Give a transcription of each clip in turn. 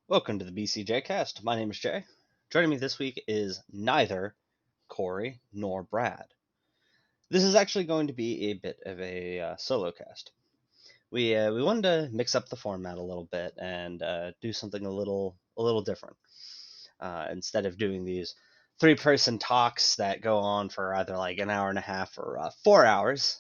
Welcome to the BCJ cast. My name is Jay. Joining me this week is neither Corey nor Brad. This is actually going to be a bit of a solo cast. We wanted to mix up the format a little bit and do something a little different. Instead of doing these three-person talks that go on for either like an hour and a half or 4 hours,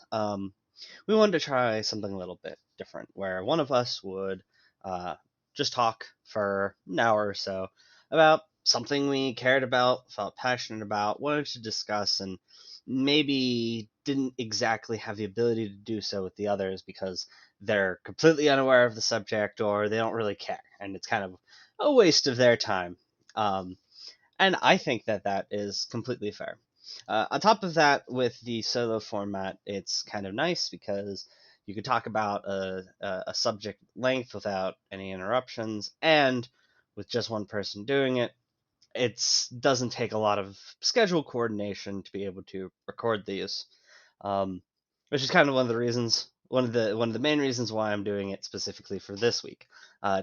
we wanted to try something a little bit different, where one of us would uh, just talk for an hour or so about something we cared about, felt passionate about, wanted to discuss, and maybe didn't exactly have the ability to do so with the others because they're completely unaware of the subject or they don't really care, and it's kind of a waste of their time. Um, and I think that that is completely fair. On top of that, with the solo format, it's kind of nice because you can talk about a subject length without any interruptions, and with just one person doing it, it doesn't take a lot of schedule coordination to be able to record these, um, which is kind of one of the reasons, one of the main reasons why I'm doing it specifically for this week.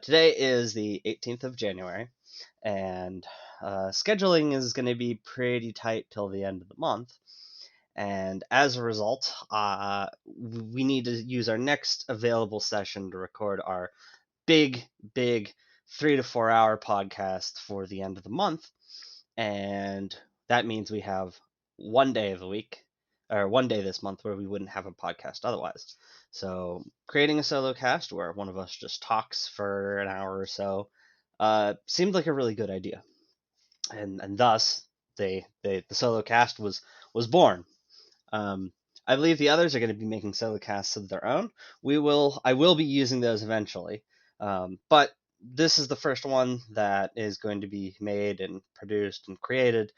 Today is the 18th of January, and scheduling is going to be pretty tight till the end of the month. And as a result, we need to use our next available session to record our big 3 to 4 hour podcast for the end of the month. And that means we have one day of the week, or one day this month, where we wouldn't have a podcast otherwise. So creating a solo cast where one of us just talks for an hour or so seemed like a really good idea, and thus the solo cast was born. Um, I believe the others are going to be making solo casts of their own. I will be using those eventually, but this is the first one that is going to be made and produced and created.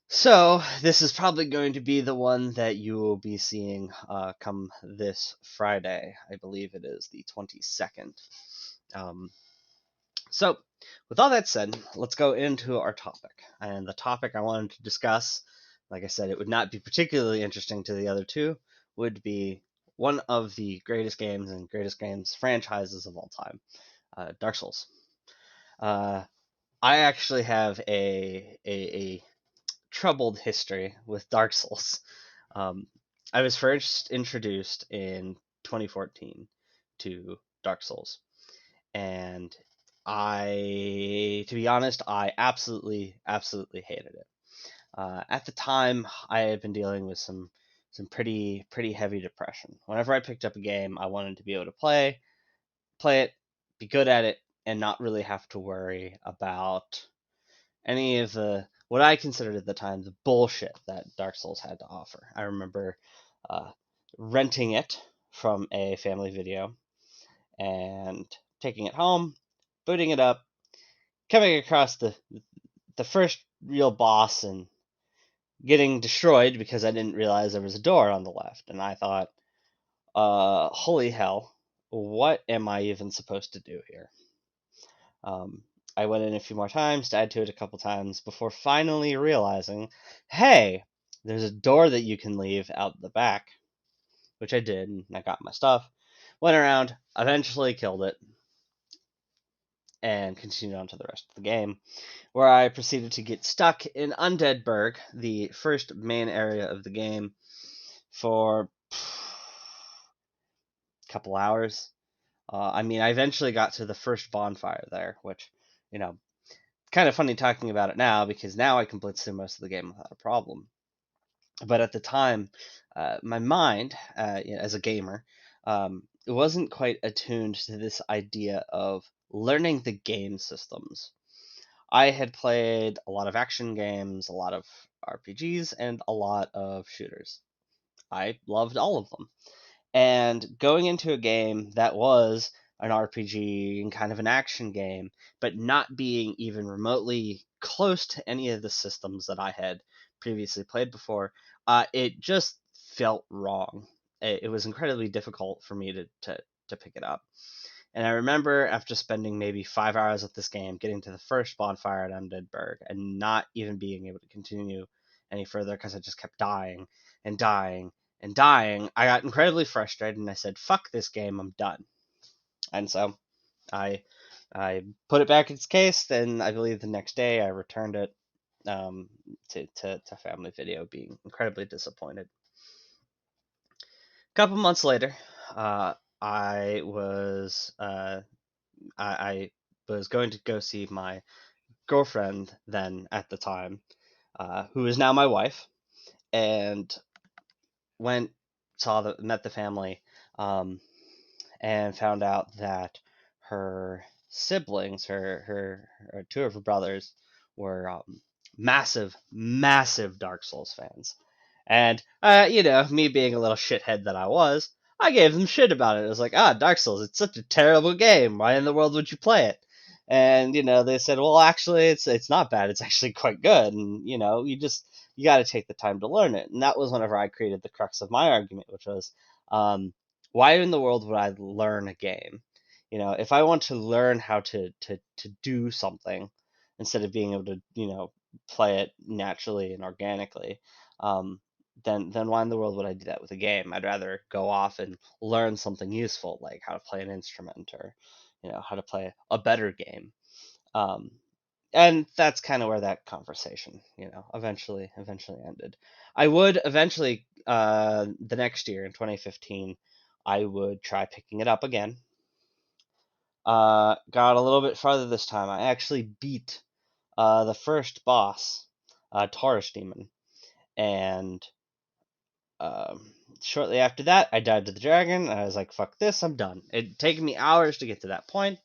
So this is probably going to be the one that you will be seeing come this Friday. I believe it is the 22nd. Um, so, with all that said, let's go into our topic. And the topic I wanted to discuss, like I said, it would not be particularly interesting to the other two, would be one of the greatest games and greatest games franchises of all time, Dark Souls. Uh, I actually have a troubled history with Dark Souls. Um, I was first introduced in 2014 to Dark Souls, and to be honest, I absolutely hated it. At the time, I had been dealing with some pretty heavy depression. Whenever I picked up a game, I wanted to be able to play it, be good at it, and not really have to worry about any of the what I considered at the time the bullshit that Dark Souls had to offer. I remember uh, renting it from a family video and taking it home, booting it up, coming across the first real boss and getting destroyed because I didn't realize there was a door on the left, and I thought, holy hell, what am I even supposed to do here? Um, I went in a few more times, died to it a couple times before finally realizing, hey, there's a door that you can leave out the back, which I did, and I got my stuff, went around, eventually killed it, and continued on to the rest of the game, where I proceeded to get stuck in Undeadburg, the first main area of the game, for a couple hours. I eventually got to the first bonfire there, which, you know, kind of funny talking about it now because now I can blitz through most of the game without a problem. But at the time, my mind, as a gamer, it wasn't quite attuned to this idea of learning the game systems. I had played a lot of action games, a lot of RPGs, and a lot of shooters. I loved all of them. And going into a game that was an RPG and kind of an action game, but not being even remotely close to any of the systems that I had previously played before, it just felt wrong. It was incredibly difficult for me to pick it up. And I remember after spending maybe 5 hours with this game, getting to the first bonfire at Undeadburg and not even being able to continue any further because I just kept dying and dying and dying, I got incredibly frustrated and I said, fuck this game, I'm done. And so I I put it back in its case, then I believe the next day I returned it to Family Video, being incredibly disappointed. A couple months later, uh, I was I was going to go see my girlfriend then at the time, who is now my wife, and went met the family, um, and found out that her siblings, her two of her brothers, were massive Dark Souls fans. And me being a little shithead that I was, I gave them shit about it. I was like, Dark Souls, it's such a terrible game. Why in the world would you play it? And they said, well, actually, it's not bad. It's actually quite good. And you got to take the time to learn it. And that was whenever I created the crux of my argument, which was, um, why in the world would I learn a game? If I want to learn how to do something instead of being able to, play it naturally and organically, um, then why in the world would I do that with a game? I'd rather go off and learn something useful, like how to play an instrument, or how to play a better game. Um, and that's kind of where that conversation, eventually ended. I would eventually, the next year in 2015, I would try picking it up again. Got a little bit farther this time. I actually beat the first boss, Taurus Demon, and shortly after that, I died to the dragon. And I was like, "Fuck this! I'm done." It'd taken me hours to get to that point.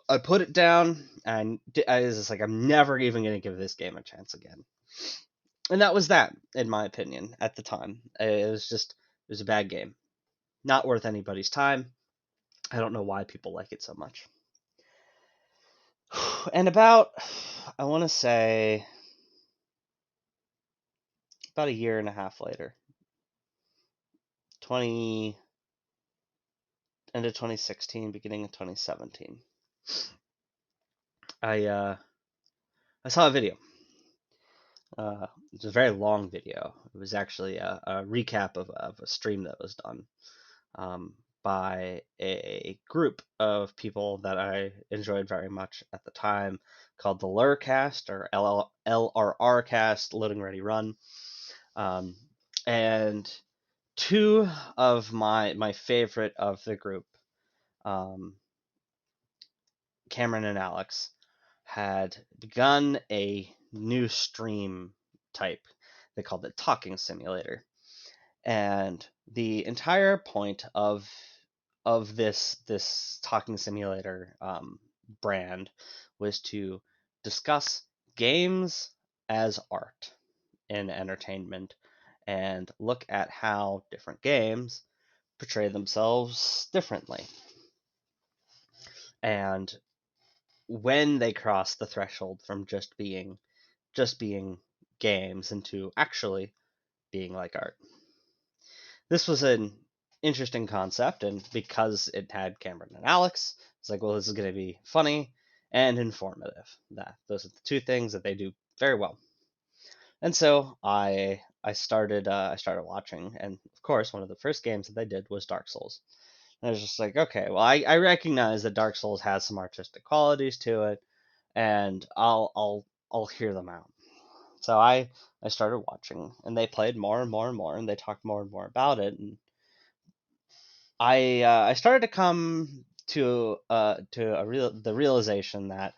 I put it down, and I was just like, "I'm never even gonna give this game a chance again." And that was that, in my opinion, at the time. It was a bad game, not worth anybody's time. I don't know why people like it so much. And I want to say, about a year and a half later, 20 end of 2016, beginning of 2017, I saw a video. It was a very long video. It was actually a recap of a stream that was done, by a group of people that I enjoyed very much at the time, called the Lurcast, or LRR Cast, Loading Ready Run. And two of my favorite of the group, um, Cameron and Alex, had begun a new stream type. They called it Talking Simulator. And the entire point of this Talking Simulator, brand, was to discuss games as art in entertainment, and look at how different games portray themselves differently. And when they cross the threshold from just being games into actually being like art. This was an interesting concept, and because it had Cameron and Alex, it's like, well, this is going to be funny and informative. Those are the two things that they do very well. And so I started watching, and of course, one of the first games that they did was Dark Souls. And I was just like, okay, well, I recognize that Dark Souls has some artistic qualities to it, and I'll hear them out. So I started watching, and they played more and more and more, and they talked more and more about it, and I started to come to the realization that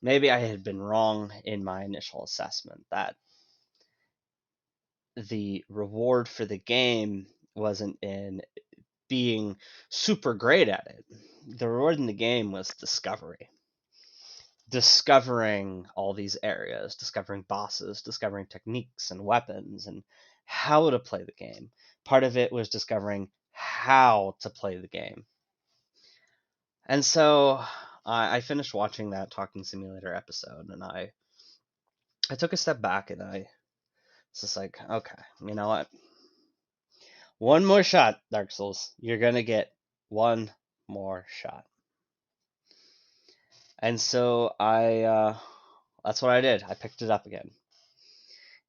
maybe I had been wrong in my initial assessment, that the reward for the game wasn't in being super great at it. The reward in the game was discovering all these areas, discovering bosses, discovering techniques and weapons, and how to play the game. Part of it was discovering how to play the game. And so I finished watching that Talking Simulator episode, and I took a step back, and I was just like, okay, you know what? One more shot, Dark Souls. You're gonna get one more shot. And so that's what I did. I picked it up again.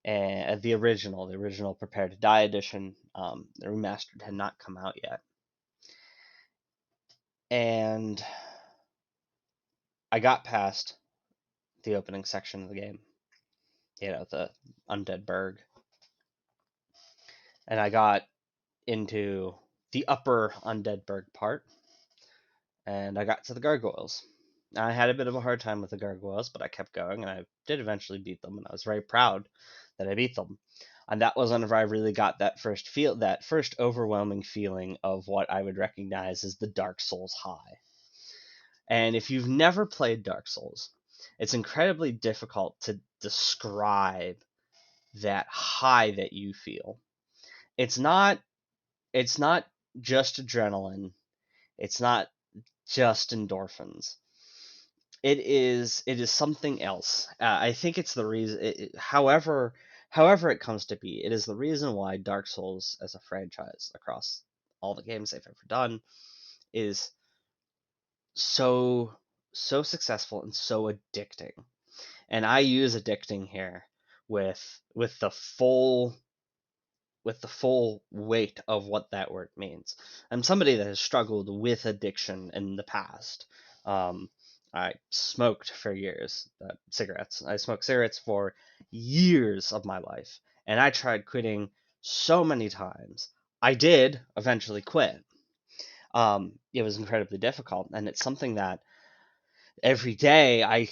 And the original Prepare to Die edition, the remastered had not come out yet. And I got past the opening section of the game, the Undead Burg, and I got into the upper Undead Burg part, and I got to the gargoyles. I had a bit of a hard time with the gargoyles, but I kept going, and I did eventually beat them, and I was very proud that I beat them. And that was whenever I really got that first overwhelming feeling of what I would recognize as the Dark Souls high. And if you've never played Dark Souls, it's incredibly difficult to describe that high that you feel. It's not it's not just adrenaline. It's not just endorphins. It is something else. I think it's the reason. However it comes to be, it is the reason why Dark Souls as a franchise across all the games they've ever done is so successful and so addicting. And I use addicting here with the full weight of what that word means. I'm somebody that has struggled with addiction in the past. Um, I smoked for years, cigarettes. I smoked cigarettes for years of my life, and I tried quitting so many times. I did eventually quit. It was incredibly difficult, and it's something that every day I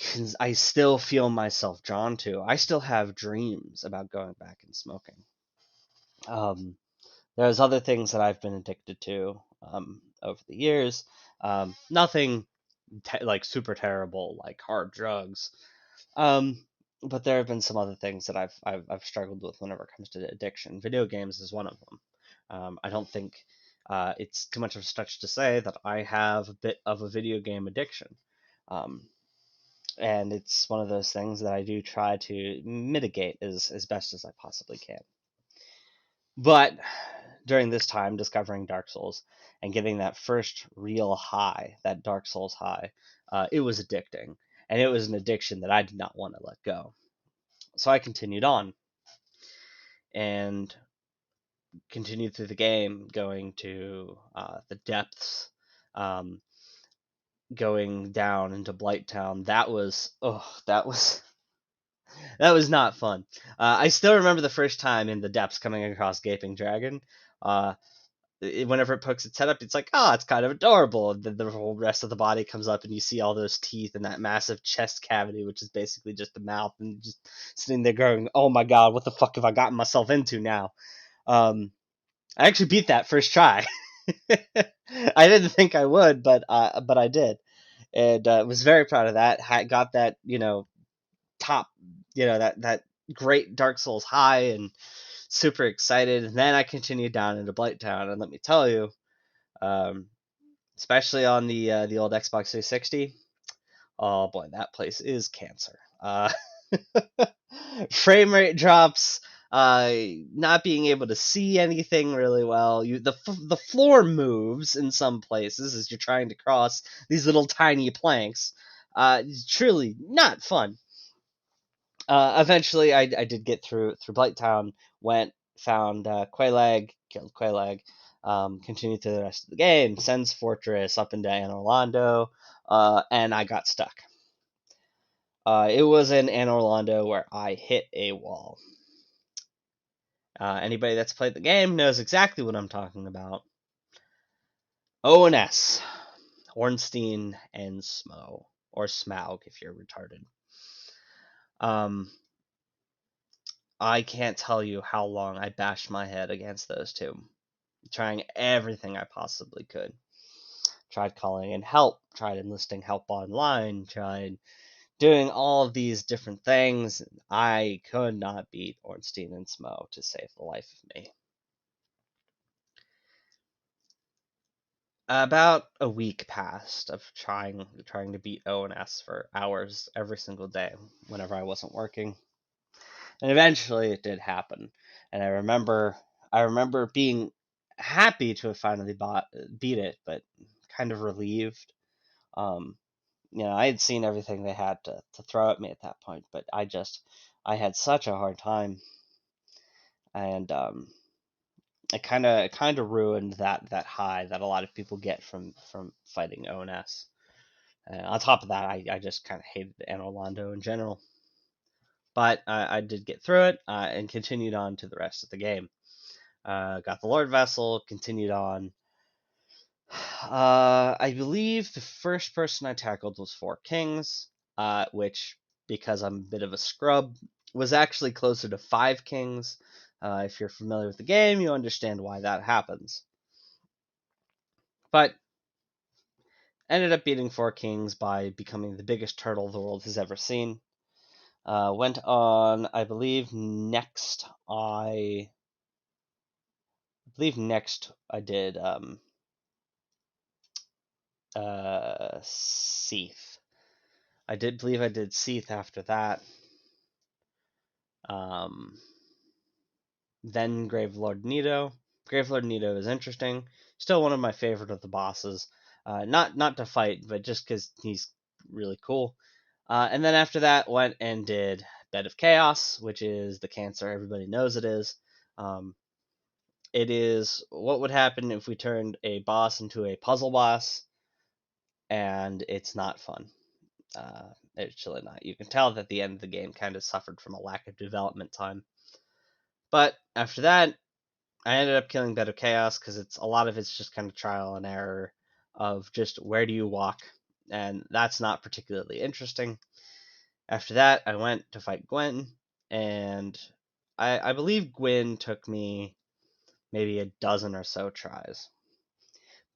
still feel myself drawn to. I still have dreams about going back and smoking. Um, there's other things that I've been addicted to over the years. Nothing like super terrible, like hard drugs. Um, but there have been some other things that I've struggled with whenever it comes to addiction. Video games is one of them. I don't think it's too much of a stretch to say that I have a bit of a video game addiction. Um, and it's one of those things that I do try to mitigate as best as I possibly can. But during this time, discovering Dark Souls and getting that first real high, that Dark Souls high, it was addicting. And it was an addiction that I did not want to let go. So I continued on and continued through the game, going to the depths, um, going down into Blighttown. That was not fun. I still remember the first time in the depths coming across Gaping Dragon. Uh, Whenever it pokes its head up, it's like, oh, it's kind of adorable. And then the whole rest of the body comes up, and you see all those teeth and that massive chest cavity, which is basically just a mouth, and just sitting there going, oh my god, what the fuck have I gotten myself into now? I actually beat that first try. I didn't think I would, but I did, and was very proud of that. Got that, top, that great Dark Souls high, and super excited. And then I continued down into Blighttown, and let me tell you, um, especially on the old Xbox 360, oh boy, that place is cancer. Frame rate drops. Not being able to see anything really well. The floor moves in some places as you're trying to cross these little tiny planks. It's truly not fun. Eventually, I did get through Blighttown, found Quelaag, killed Quelaag, continued through the rest of the game, Sen's Fortress, up into Anne Orlando, and I got stuck. It was in Anne Orlando where I hit a wall. Anybody that's played the game knows exactly what I'm talking about. ONS, Ornstein and Smo, or Smaug if you're retarded. I can't tell you how long I bashed my head against those two, trying everything I possibly could. Tried calling in help, tried enlisting help online, tried doing all of these different things. I could not beat Ornstein and Smo to save the life of me. About a week passed of trying to beat ONS for hours every single day whenever I wasn't working. And eventually it did happen. And I remember being happy to have finally beat it, but kind of relieved. Um, I had seen everything they had to throw at me at that point, but I had such a hard time, and it kind of ruined that high that a lot of people get from fighting ONS. On top of that, I just kind of hated Anor Londo in general. But I did get through it and continued on to the rest of the game. Got the Lord Vessel, continued on. I believe the first person I tackled was Four Kings, which, because I'm a bit of a scrub, was actually closer to Five Kings. If you're familiar with the game, you understand why that happens. But ended up beating Four Kings by becoming the biggest turtle the world has ever seen. Went on, I believe next I did Seath. I did believe I did Seath after that. Then Gravelord Nito. Gravelord Nito is interesting. Still one of my favorite of the bosses. Not to fight, but just because he's really cool. And then after that, went and did Bed of Chaos, which is the cancer everybody knows it is. It is what would happen if we turned a boss into a puzzle boss, and it's not fun. It's really not. You can tell that the end of the game kind of suffered from a lack of development time. But after that, I ended up killing Bed of Chaos because a lot of it's just kind of trial and error of just where do you walk, and that's not particularly interesting. After that, I went to fight Gwen, and I believe Gwen took me maybe a dozen or so tries,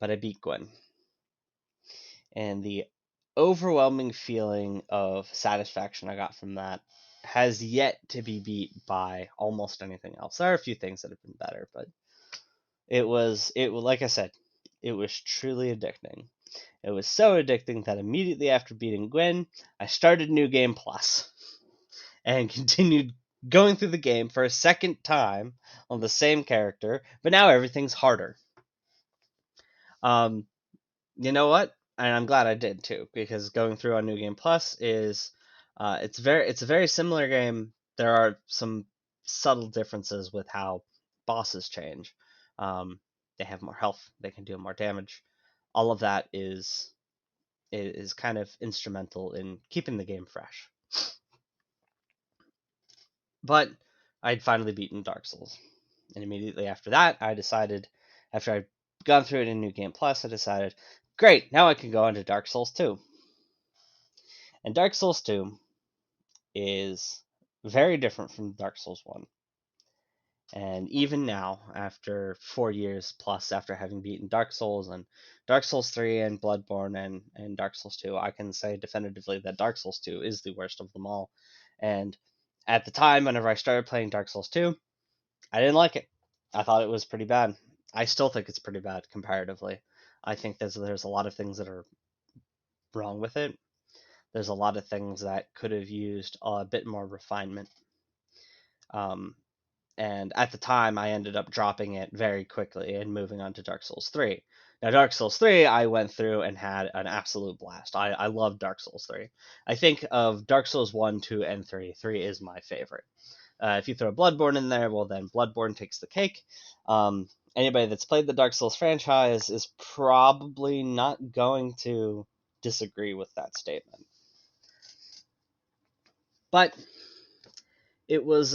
but I beat Gwen. And the overwhelming feeling of satisfaction I got from that has yet to be beat by almost anything else. There are a few things that have been better, but it was like I said, it was truly addicting. It was so addicting that immediately after beating Gwen, I started New Game Plus and continued going through the game for a second time on the same character, but now everything's harder. You know what? And I'm glad I did too, because going through on New Game Plus is it's a very similar game. There are some subtle differences with how bosses change. They have more health, they can do more damage. All of that is kind of instrumental in keeping the game fresh. But I'd finally beaten Dark Souls, and immediately after that, after I'd gone through it in New Game Plus, I decided, great, now I can go on to Dark Souls 2. And Dark Souls 2 is very different from Dark Souls 1. And even now, after 4 years plus after having beaten Dark Souls and Dark Souls 3 and Bloodborne and Dark Souls 2, I can say definitively that Dark Souls 2 is the worst of them all. And at the time, whenever I started playing Dark Souls 2, I didn't like it. I thought it was pretty bad. I still think it's pretty bad comparatively. I think there's a lot of things that are wrong with it. There's a lot of things that could have used a bit more refinement. And at the time, I ended up dropping it very quickly and moving on to Dark Souls 3. Now, Dark Souls 3, I went through and had an absolute blast. I love Dark Souls 3. I think of Dark Souls 1, 2, and 3. 3 is my favorite. If you throw Bloodborne in there, well, then Bloodborne takes the cake. Anybody that's played the Dark Souls franchise is probably not going to disagree with that statement. But it was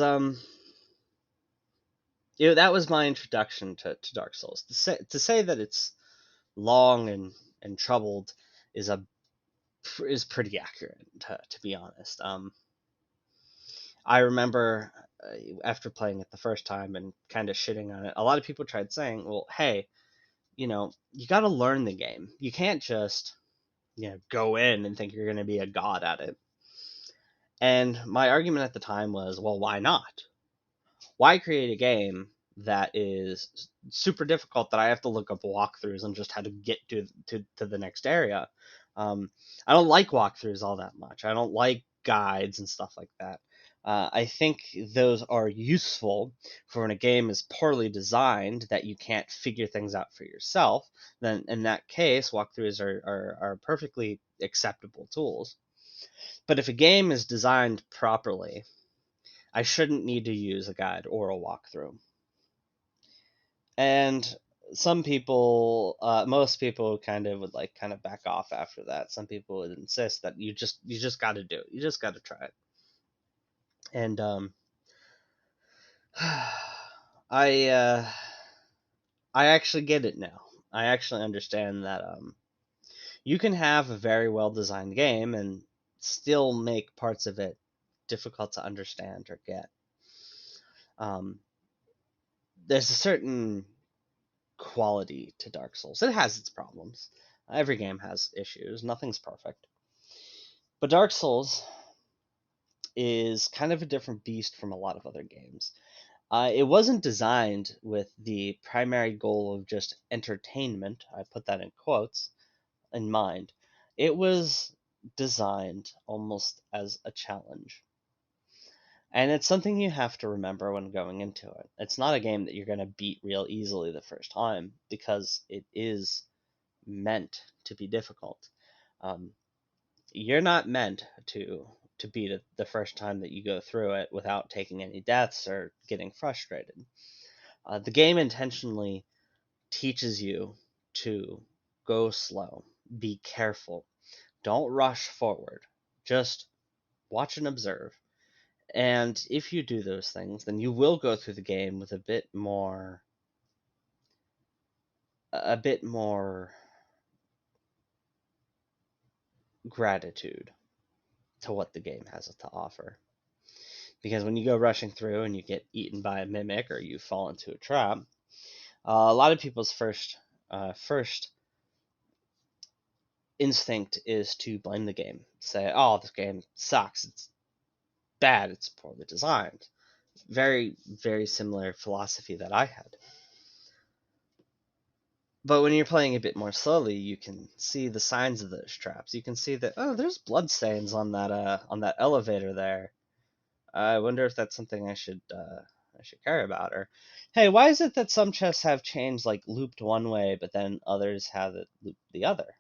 that was my introduction to Dark Souls. To say that it's long and troubled is pretty accurate, to be honest. I remember after playing it the first time and kind of shitting on it, a lot of people tried saying, well, hey, you got to learn the game. You can't just, go in and think you're going to be a god at it. And my argument at the time was, well, why not? Why create a game that is super difficult that I have to look up walkthroughs and just how to get to the next area? I don't like walkthroughs all that much. I don't like guides and stuff like that. I think those are useful for when a game is poorly designed that you can't figure things out for yourself. Then in that case, walkthroughs are perfectly acceptable tools. But if a game is designed properly, I shouldn't need to use a guide or a walkthrough. And some people, most people kind of would like kind of back off after that. Some people would insist that you just got to do it. You just got to try it. And I I actually get it now. I actually understand that you can have a very well designed game and still make parts of it difficult to understand or get. Um, there's a certain quality to Dark Souls. It has its problems. Every game has issues. Nothing's perfect. But Dark Souls is kind of a different beast from a lot of other games. It wasn't designed with the primary goal of just entertainment. I put that in quotes in mind. It was designed almost as a challenge. And it's something you have to remember when going into it. It's not a game that you're going to beat real easily the first time because it is meant to be difficult. Um, you're not meant to beat it the first time that you go through it without taking any deaths or getting frustrated. The game intentionally teaches you to go slow, be careful, don't rush forward, just watch and observe. And if you do those things, then you will go through the game with a bit more gratitude to what the game has to offer. Because when you go rushing through and you get eaten by a mimic or you fall into a trap, a lot of people's first instinct is to blame the game. Say, "Oh, this game sucks. It's bad. It's poorly designed." Very, very similar philosophy that I had. But when you're playing a bit more slowly, you can see the signs of those traps. You can see that, oh, there's blood stains on that elevator there. I wonder if that's something I should care about. Or, hey, why is it that some chests have chains like looped one way, but then others have it looped the other?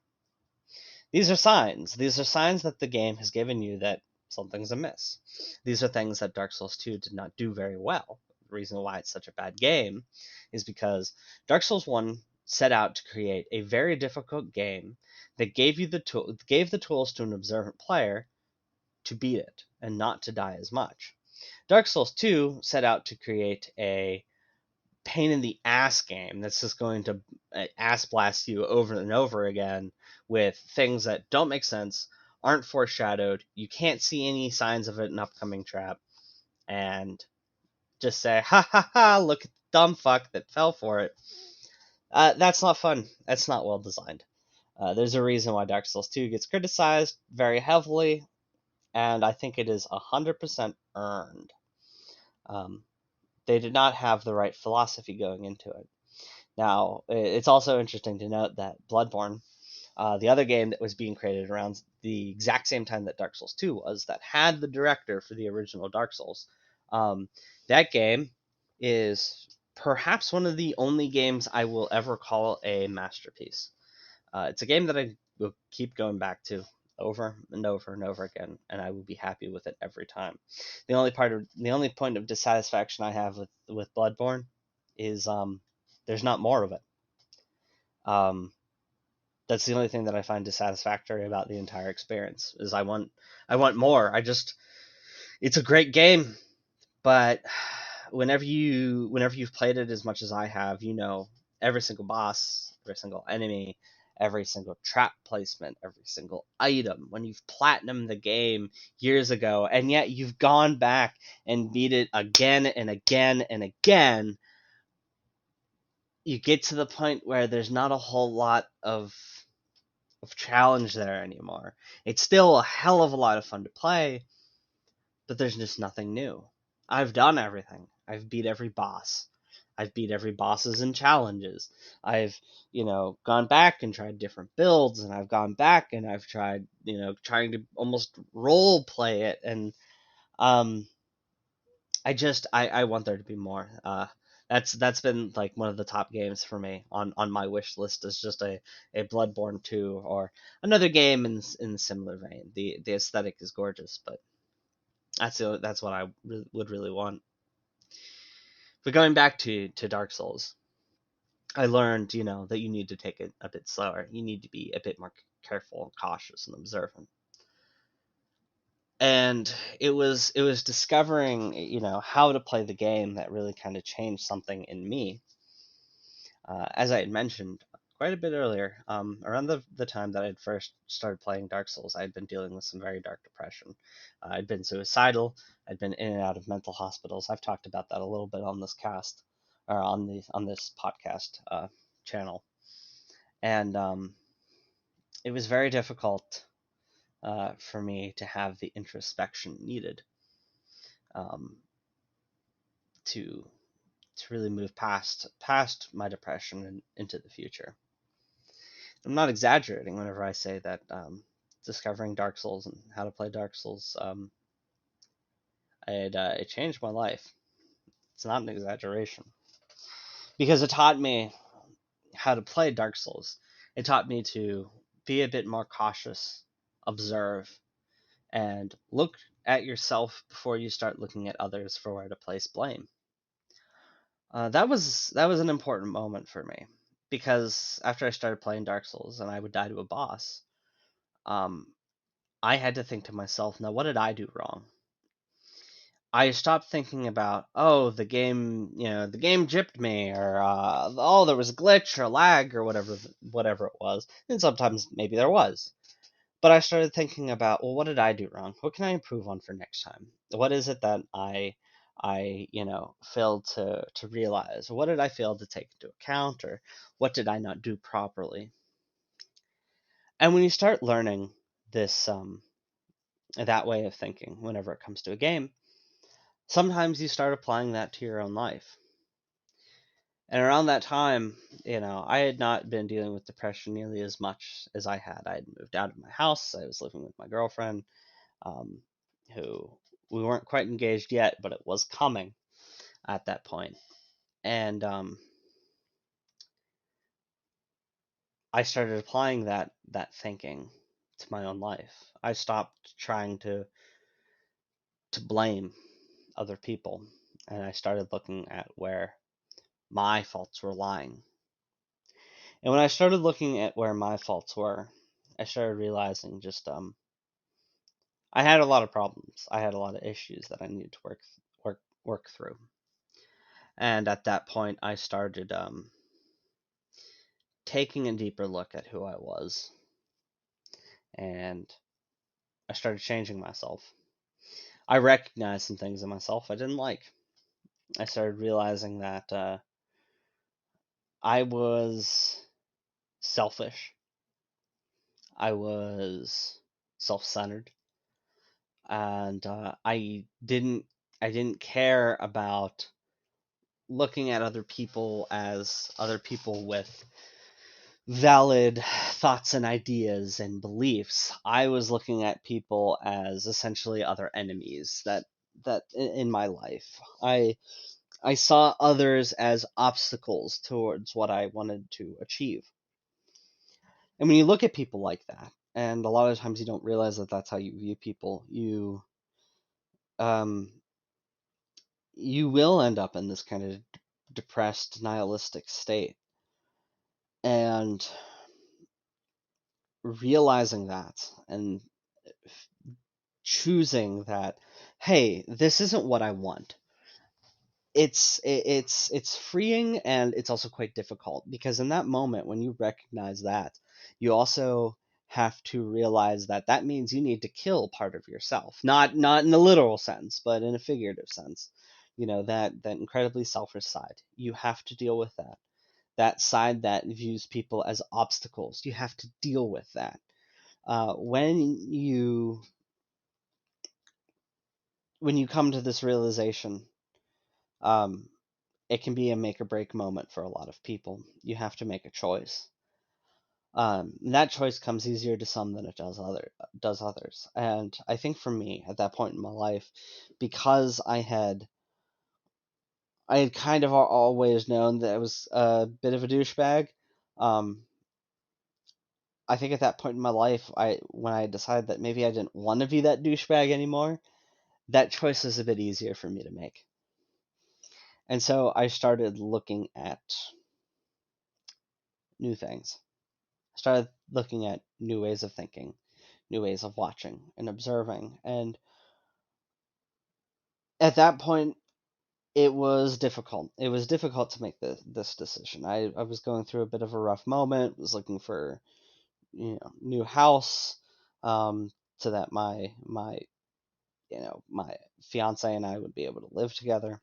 These are signs. These are signs that the game has given you that something's amiss. These are things that Dark Souls 2 did not do very well. The reason why it's such a bad game is because Dark Souls 1 set out to create a very difficult game that gave the tools to an observant player to beat it and not to die as much. Dark Souls 2 set out to create a pain in the ass game that's just going to ass blast you over and over again with things that don't make sense, aren't foreshadowed, you can't see any signs of it in upcoming trap, and just say, ha ha ha, look at the dumb fuck that fell for it. That's not fun. That's not well designed. There's a reason why Dark Souls 2 gets criticized very heavily, and I think it is 100% earned. Um, they did not have the right philosophy going into it. Now, it's also interesting to note that Bloodborne, the other game that was being created around the exact same time that Dark Souls 2 was, that had the director for the original Dark Souls, um, that game is perhaps one of the only games I will ever call a masterpiece. It's a game that I will keep going back to over and over and over again, and I will be happy with it every time. The only point of dissatisfaction I have with Bloodborne is there's not more of it. Um, that's the only thing that I find dissatisfactory about the entire experience. Is I want more. It's a great game, but whenever you've played it as much as I have, you know every single boss, every single enemy, every single trap placement, every single item. When you've platinumed the game years ago, and yet you've gone back and beat it again and again and again, you get to the point where there's not a whole lot of challenge there anymore. It's still a hell of a lot of fun to play, but there's just nothing new. I've done everything. I've beat every boss. I've beat every bosses and challenges. I've, gone back and tried different builds, and I've gone back and I've tried, trying to almost role play it, and um I want there to be more. That's been like one of the top games for me on my wish list is just a Bloodborne 2 or another game in similar vein. The aesthetic is gorgeous, but that's what I would really want. But going back to Dark Souls, I learned, that you need to take it a bit slower. You need to be a bit more careful and cautious and observant. And it was discovering, how to play the game that really kind of changed something in me. As I had mentioned quite a bit earlier, around the time that I'd first started playing Dark Souls, I'd been dealing with some very dark depression. I'd been suicidal. I'd been in and out of mental hospitals. I've talked about that a little bit on this cast, or on this podcast channel, and it was very difficult for me to have the introspection needed um, to really move past my depression and into the future. I'm not exaggerating whenever I say that discovering Dark Souls and how to play Dark Souls, it changed my life. It's not an exaggeration because it taught me how to play Dark Souls. It taught me to be a bit more cautious, observe, and look at yourself before you start looking at others for where to place blame. That was an important moment for me because after I started playing Dark Souls and I would die to a boss, um, I had to think to myself, now what did I do wrong? I stopped thinking about, oh, the game gypped me, or oh, there was a glitch or lag or whatever it was, and sometimes maybe there was. But I started thinking about, well, what did I do wrong? What can I improve on for next time? What is it that I failed to realize? What did I fail to take into account, or what did I not do properly? And when you start learning this that way of thinking whenever it comes to a game, sometimes you start applying that to your own life. And around that time, I had not been dealing with depression nearly as much as I had. I had moved out of my house. I was living with my girlfriend, um, who we weren't quite engaged yet, but it was coming at that point. And I started applying that thinking to my own life. I stopped trying to blame other people, and I started looking at where my faults were lying. And when I started looking at where my faults were, I started realizing just I had a lot of problems. I had a lot of issues that I needed to work through. And at that point, I started taking a deeper look at who I was, and I started changing myself. I recognized some things in myself I didn't like. I started realizing that I was selfish. I was self-centered, and I didn't care about looking at other people as other people with valid thoughts and ideas and beliefs. I was looking at people as essentially other enemies that in my life. I saw others as obstacles towards what I wanted to achieve. And when you look at people like that, and a lot of times you don't realize that that's how you view people, um you will end up in this kind of depressed, nihilistic state. And realizing that and choosing that, hey, this isn't what I want. It's freeing, and it's also quite difficult because in that moment when you recognize that, you also have to realize that that means you need to kill part of yourself, not in a literal sense, but in a figurative sense. That incredibly selfish side. You have to deal with that side that views people as obstacles. You have to deal with that. When you come to this realization, um, it can be a make or break moment for a lot of people. You have to make a choice. That choice comes easier to some than it does others. And I think for me at that point in my life, because I had kind of always known that I was a bit of a douchebag. Um, I think at that point in my life, when I decided that maybe I didn't want to be that douchebag anymore, that choice was a bit easier for me to make. And so I started looking at new things. I started looking at new ways of thinking, new ways of watching and observing. And at that point, it was difficult. It was difficult to make this decision. I was going through a bit of a rough moment, was looking for, new house, so that my fiance and I would be able to live together.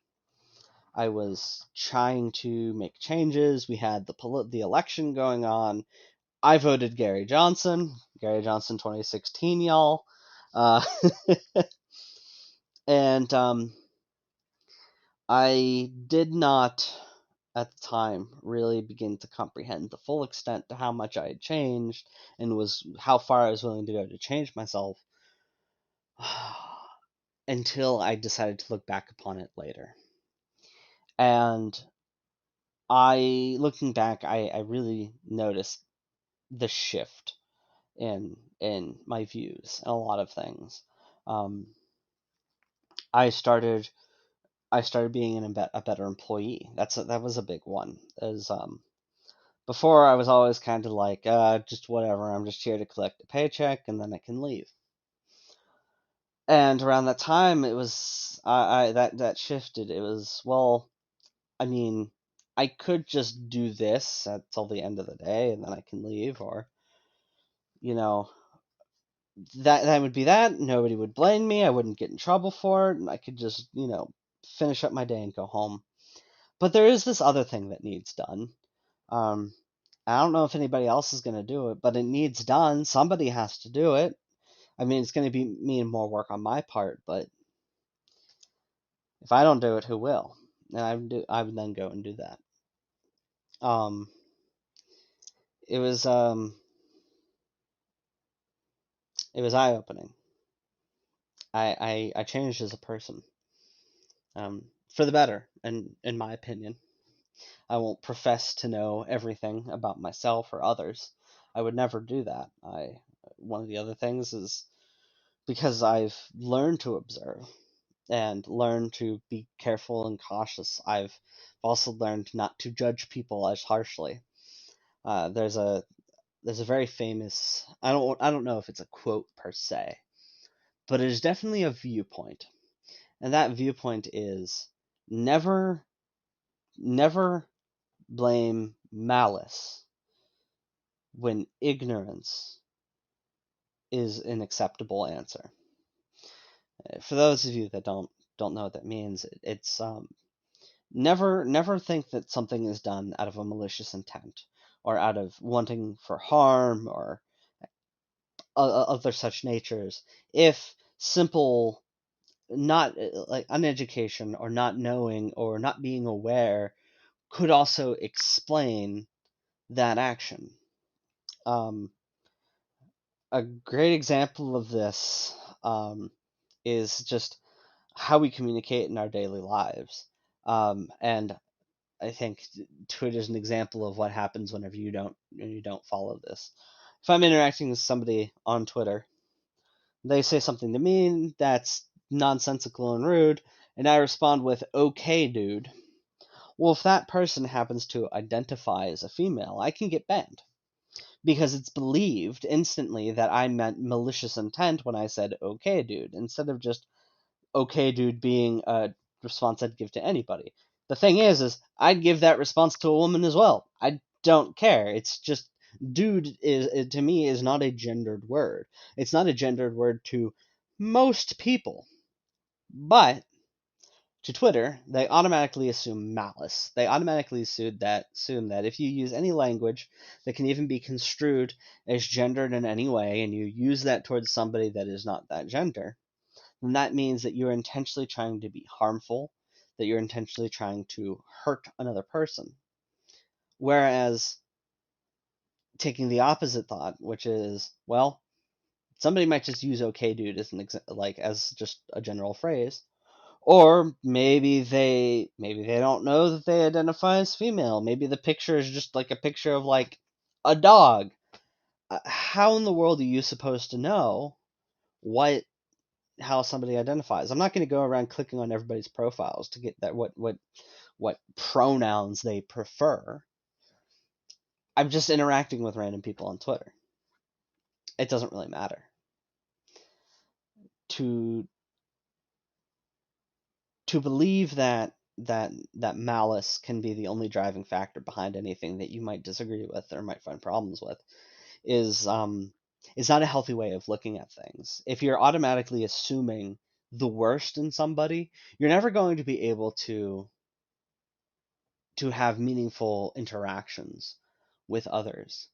I was trying to make changes. We had the election going on. I voted Gary Johnson. Gary Johnson 2016, y'all. Uh, and I did not, at the time, really begin to comprehend the full extent to how much I had changed and was how far I was willing to go to change myself until I decided to look back upon it later. And looking back, I really noticed the shift in my views and a lot of things. Um, I started I started being a better employee. That was a big one. As Before, I was always kind of like, just whatever. I'm just here to collect a paycheck and then I can leave. And around that time, it was that shifted. It was, well, I mean, I could just do this until the end of the day and then I can leave, or you know, that would be that. Nobody would blame me. I wouldn't get in trouble for it, and I could just, finish up my day and go home. But there is this other thing that needs done. Um, I don't know if anybody else is going to do it, but it needs done. Somebody has to do it. I mean, it's going to be mean more work on my part, but if I don't do it, who will? And I would then go and do that. Um, it was it was eye opening. I changed as a person, for the better, and in my opinion. I won't profess to know everything about myself or others. I would never do that. One of the other things is because I've learned to observe and learned to be careful and cautious. I've also learned not to judge people as harshly. There's a very famous, I don't know if it's a quote per se, but it is definitely a viewpoint. And that viewpoint is never never blame malice when ignorance is an acceptable answer. For those of you that don't know what that means, it's never think that something is done out of a malicious intent or out of wanting for harm or other such natures. If simple not like uneducation or not knowing or not being aware could also explain that action. Um, a great example of this is just how we communicate in our daily lives. And I think Twitter is an example of what happens whenever you don't follow this. If I'm interacting with somebody on Twitter, they say something to me that's nonsensical and rude, and I respond with "Okay, dude." Well, if that person happens to identify as a female, I can get banned because it's believed instantly that I meant malicious intent when I said "Okay, dude," instead of just "Okay, dude" being a response I'd give to anybody. The thing is I'd give that response to a woman as well. I don't care. It's just dude is to me is not a gendered word. It's not a gendered word to most people, but to Twitter, they automatically assume malice. They automatically assume that if you use any language that can even be construed as gendered in any way, and you use that towards somebody that is not that gender, then that means that you're intentionally trying to be harmful, that you're intentionally trying to hurt another person. Whereas taking the opposite thought, which is, well, somebody might just use "okay, dude" as as just a general phrase, or maybe they don't know that they identify as female. Maybe the picture is just like a picture of like a dog. How in the world are you supposed to know what how somebody identifies? I'm not going to go around clicking on everybody's profiles to get that what pronouns they prefer. I'm just interacting with random people on Twitter. It doesn't really matter. To to believe that malice can be the only driving factor behind anything that you might disagree with or might find problems with is is not a healthy way of looking at things. If you're automatically assuming the worst in somebody, you're never going to be able to have meaningful interactions with others.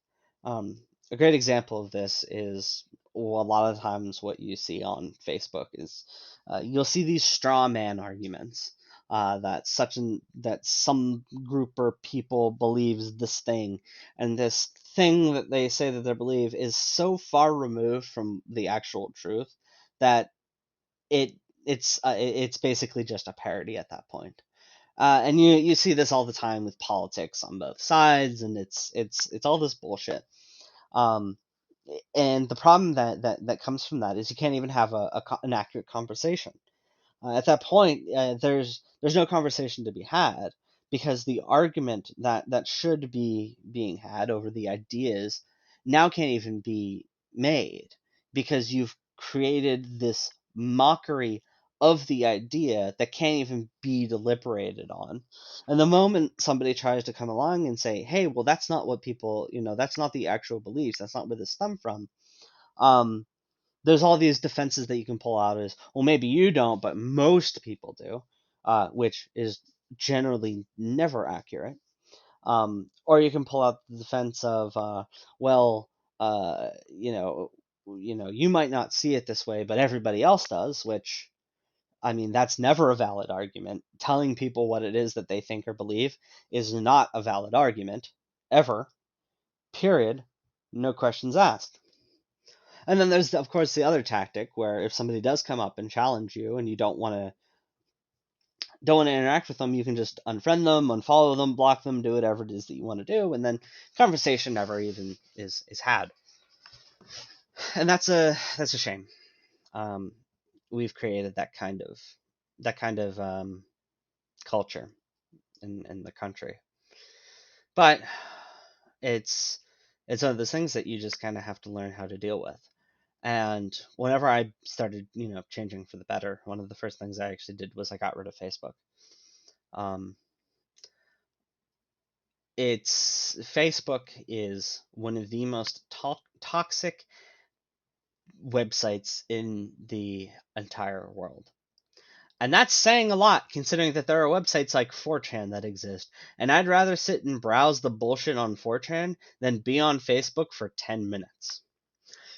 A great example of this is, well, a lot of times what you see on Facebook is you'll see these straw man arguments that some group or people believes this thing, and this thing that they say that they believe is so far removed from the actual truth that it it's basically just a parody at that point. And you see this all the time with politics on both sides, and it's all this bullshit. Um, and the problem that comes from that is you can't even have an accurate conversation. At that point, there's no conversation to be had because the argument that should be being had over the ideas now can't even be made because you've created this mockery of the idea that can't even be deliberated on. And the moment somebody tries to come along and say, "Hey, well, that's not what people, that's not the actual beliefs. That's not where this stem from." Um, there's all these defenses that you can pull out as, well, maybe you don't, but most people do, which is generally never accurate. Or you can pull out the defense of, well, uh, you know, you might not see it this way, but everybody else does, which, I mean, that's never a valid argument. Telling people what it is that they think or believe is not a valid argument, ever, period, no questions asked. And then there's of course the other tactic where if somebody does come up and challenge you and you don't want to interact with them, you can just unfriend them, unfollow them, block them, do whatever it is that you want to do, and then conversation never even is had. And that's a shame. Um, we've created that kind of culture in the country, but it's it's one of those things that you just kind of have to learn how to deal with. And whenever I started, changing for the better, one of the first things I actually did was I got rid of Facebook. Um, it's Facebook is one of the most toxic websites in the entire world. And that's saying a lot considering that there are websites like 4chan that exist. And I'd rather sit and browse the bullshit on 4chan than be on Facebook for 10 minutes.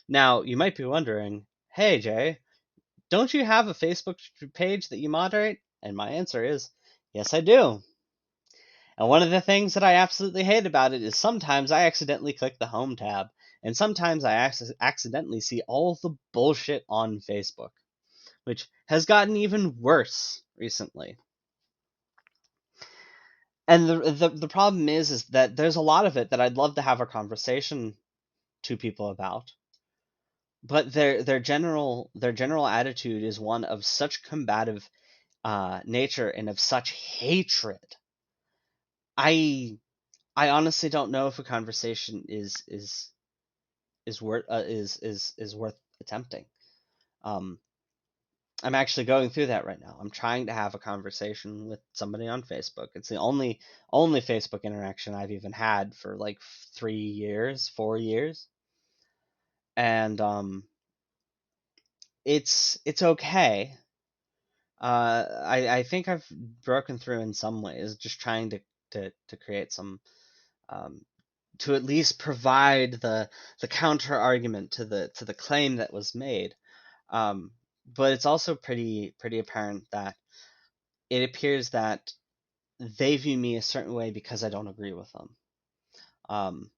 Now, you might be wondering, hey, Jay, don't you have a Facebook page that you moderate? And my answer is, yes, I do. And one of the things that I absolutely hate about it is sometimes I accidentally click the home tab, and sometimes I accidentally see all the bullshit on Facebook, which has gotten even worse recently. And the problem is that there's a lot of it that I'd love to have a conversation to people about, but their general attitude is one of such combative nature and of such hatred. I I honestly don't know if a conversation is worth attempting. Um, I'm actually going through that right now. I'm trying to have a conversation with somebody on Facebook. It's the only Facebook interaction I've even had for like 3 years, 4 years, and it's okay. I think I've broken through in some ways, just trying to create some um, to at least provide the counter argument to the claim that was made. Um, but it's also pretty apparent that it appears that they view me a certain way because I don't agree with them, um,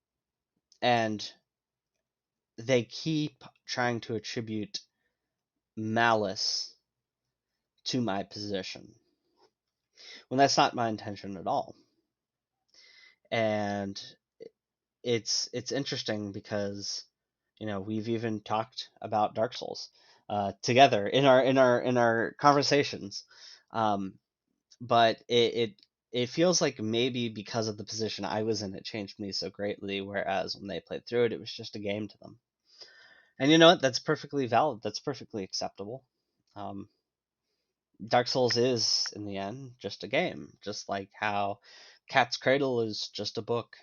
and they keep trying to attribute malice to my position when that's not my intention at all. And it's interesting because we've even talked about Dark Souls together in our conversations, um, but it feels like maybe because of the position I was in, it changed me so greatly, whereas when they played through it, it was just a game to them. And you know what? That's perfectly valid. That's perfectly acceptable. Um, Dark Souls is, in the end, just a game, just like how Cat's Cradle is just a book.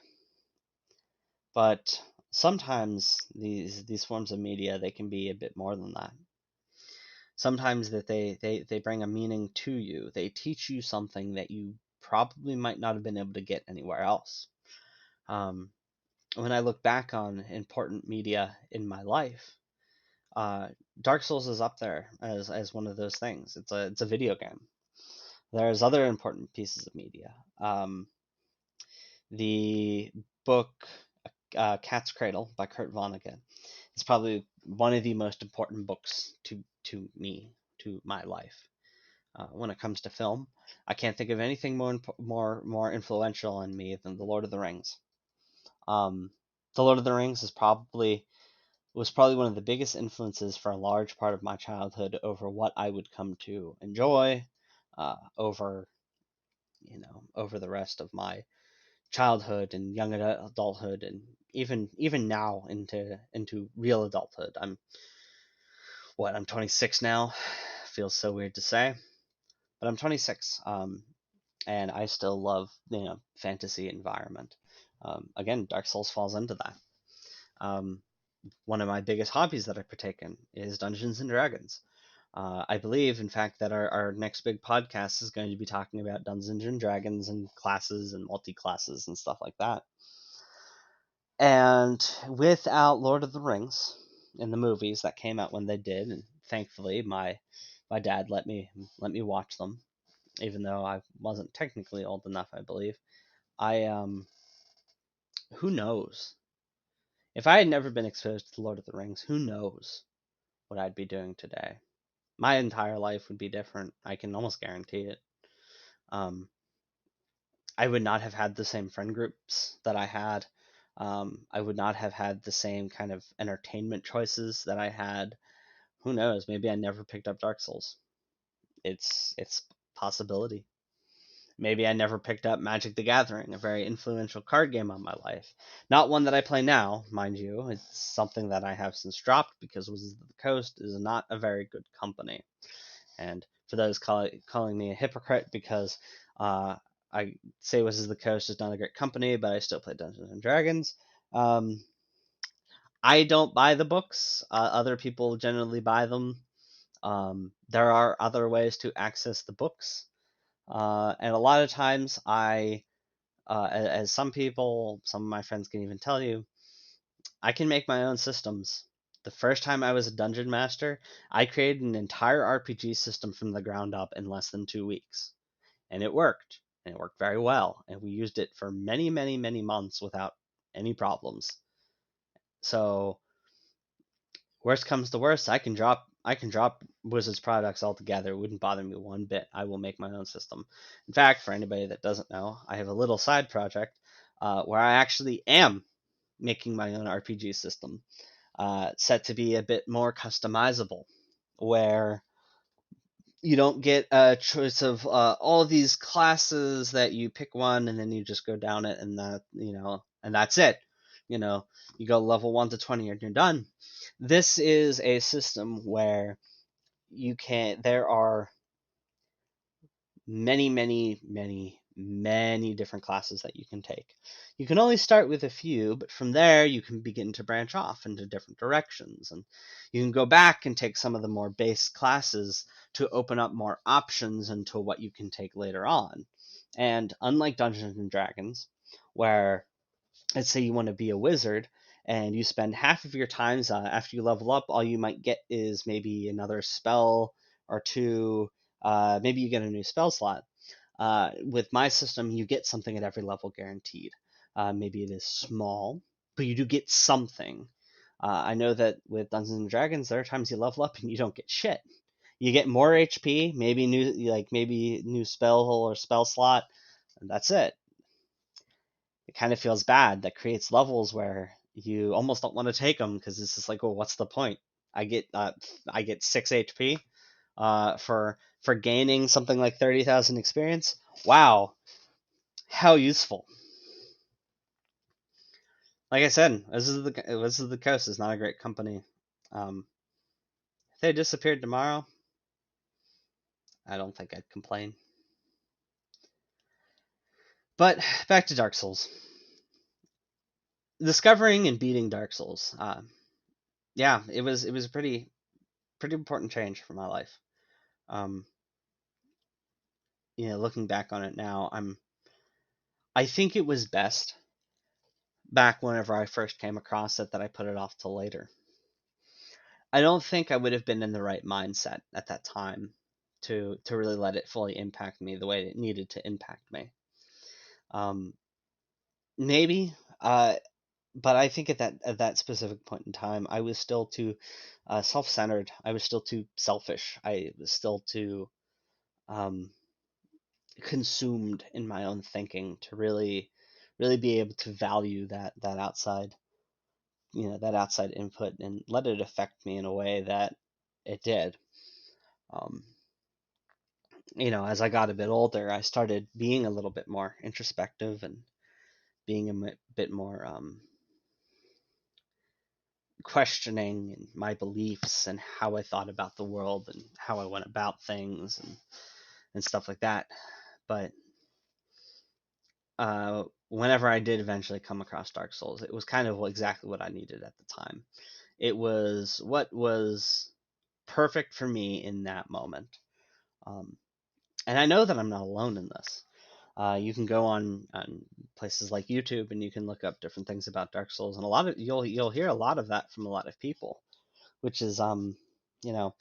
But sometimes these forms of media, they can be a bit more than that. Sometimes that they bring a meaning to you. They teach you something that you probably might not have been able to get anywhere else. Um, when I look back on important media in my life, uh, Dark Souls is up there as one of those things. It's a video game. There's other important pieces of media. The book Cat's Cradle by Kurt Vonnegut is probably one of the most important books to me, to my life. When it comes to film, I can't think of anything more influential on me than The Lord of the Rings. Um, the Lord of the Rings was probably one of the biggest influences for a large part of my childhood over what I would come to enjoy, over over the rest of my childhood and young adulthood, and even now into real adulthood. I'm 26 now. Feels so weird to say, but I'm 26. And I still love fantasy environment. Again, Dark Souls falls into that. One of my biggest hobbies that I partake in is Dungeons and Dragons. I believe, in fact, that our next big podcast is going to be talking about Dungeons and Dragons and classes and multi-classes and stuff like that. And without Lord of the Rings in the movies that came out when they did, and thankfully my dad let me watch them, even though I wasn't technically old enough, I believe. Who knows? If I had never been exposed to the Lord of the Rings, who knows what I'd be doing today? My entire life would be different. I can almost guarantee it. Um, I would not have had the same friend groups that I had. I would not have had the same kind of entertainment choices that I had. Who knows? Maybe I never picked up Dark Souls. It's possibility. Maybe I never picked up Magic the Gathering, a very influential card game on my life. Not one that I play now, mind you. It's something that I have since dropped because Wizards of the Coast is not a very good company. And for those calling me a hypocrite because I say Wizards of the Coast is not a great company, but I still play Dungeons and Dragons. I don't buy the books. Other people generally buy them. There are other ways to access the books. And a lot of times as some of my friends can even tell you, I can make my own systems. The first time I was a dungeon master, I created an entire RPG system from the ground up in less than 2 weeks. And it worked. And it worked very well. And we used it for many, many, many months without any problems. So worst comes to worst, I can drop Wizards products altogether. It wouldn't bother me one bit. I will make my own system. In fact, for anybody that doesn't know, I have a little side project where I actually am making my own RPG system, set to be a bit more customizable, where you don't get a choice of all these classes that you pick one and then you just go down it, and and that's it. You go level 1 to 20 and you're done. This is a system where there are many, many, many, many different classes that you can take. You can only start with a few, but from there you can begin to branch off into different directions. And you can go back and take some of the more base classes to open up more options into what you can take later on. And unlike Dungeons and Dragons, where let's say you want to be a wizard and you spend half of your times after you level up, all you might get is maybe another spell or two. Maybe you get a new spell slot. With my system, you get something at every level guaranteed. Maybe it is small, but you do get something. I know that with Dungeons and Dragons, there are times you level up and you don't get shit. You get more HP, maybe new spell hole or spell slot, and that's it. It kind of feels bad. That creates levels where you almost don't want to take them because it's just like, well, what's the point? I get 6 HP for gaining something like 30,000 experience. Wow, how useful. Like I said, Wizards of the Coast is not a great company. If they disappeared tomorrow, I don't think I'd complain. But back to Dark Souls. Discovering and beating Dark Souls. Yeah, it was a pretty important change for my life. Um, looking back on it now, I think it was best back whenever I first came across it that I put it off till later. I don't think I would have been in the right mindset at that time to really let it fully impact me the way it needed to impact me. Um, Maybe, but I think at that specific point in time, I was still too self-centered. I was still too selfish. I was still too um, consumed in my own thinking to really be able to value that outside that outside input and let it affect me in a way that it did. Um, as I got a bit older, I started being a little bit more introspective and being bit more questioning my beliefs and how I thought about the world and how I went about things and stuff like that. But whenever I did eventually come across Dark Souls, it was kind of exactly what I needed at the time. It was what was perfect for me in that moment. Um, and I know that I'm not alone in this. You can go on places like YouTube and you can look up different things about Dark Souls, and a lot of you'll hear a lot of that from a lot of people, which is you know,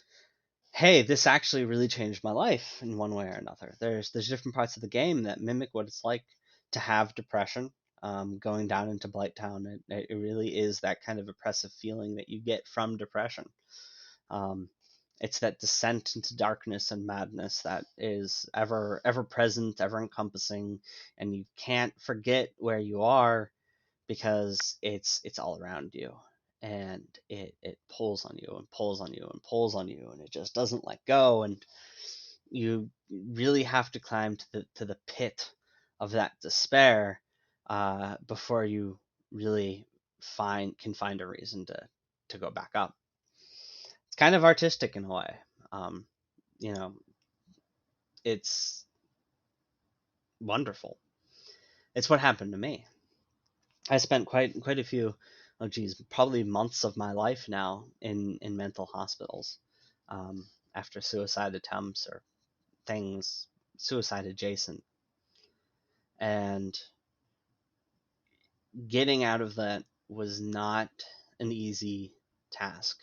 hey, this actually really changed my life in one way or another. There's different parts of the game that mimic what it's like to have depression. Going down into Blighttown, it really is that kind of oppressive feeling that you get from depression. Um, it's that descent into darkness and madness that is ever present, ever encompassing, and you can't forget where you are because it's all around you, and it pulls on you and pulls on you and pulls on you, and it just doesn't let go, and you really have to climb to the pit of that despair before you really find a reason to go back up. It's kind of artistic in a way. Um, you know, it's wonderful. It's what happened to me. I spent quite a few, oh geez, probably months of my life now in mental hospitals after suicide attempts or things suicide adjacent, and getting out of that was not an easy task.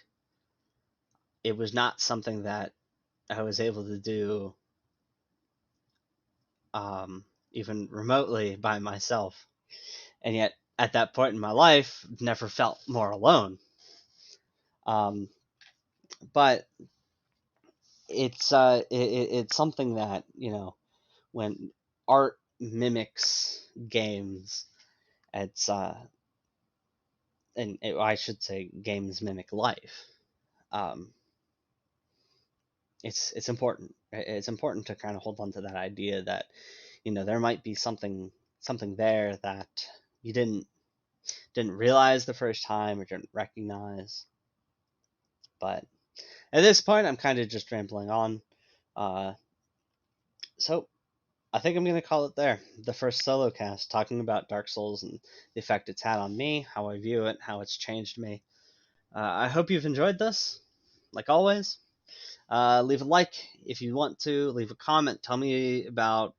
It was not something that I was able to do even remotely by myself. And yet, at that point in my life, never felt more alone. Um, but it's something that when art mimics games, it's I should say games mimic life. Um, it's important. It's important to kind of hold on to that idea that there might be something there that you didn't realize the first time or didn't recognize. But at this point, I'm kind of just rambling on. Uh, so I think I'm going to call it there. The first solo cast talking about Dark Souls and the effect it's had on me, how I view it, how it's changed me. I hope you've enjoyed this. Like always, leave a like if you want to. Leave a comment. Tell me about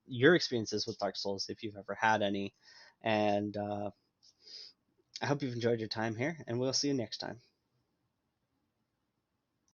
your experiences with Dark Souls if you've ever had any. And I hope you've enjoyed your time here, and we'll see you next time.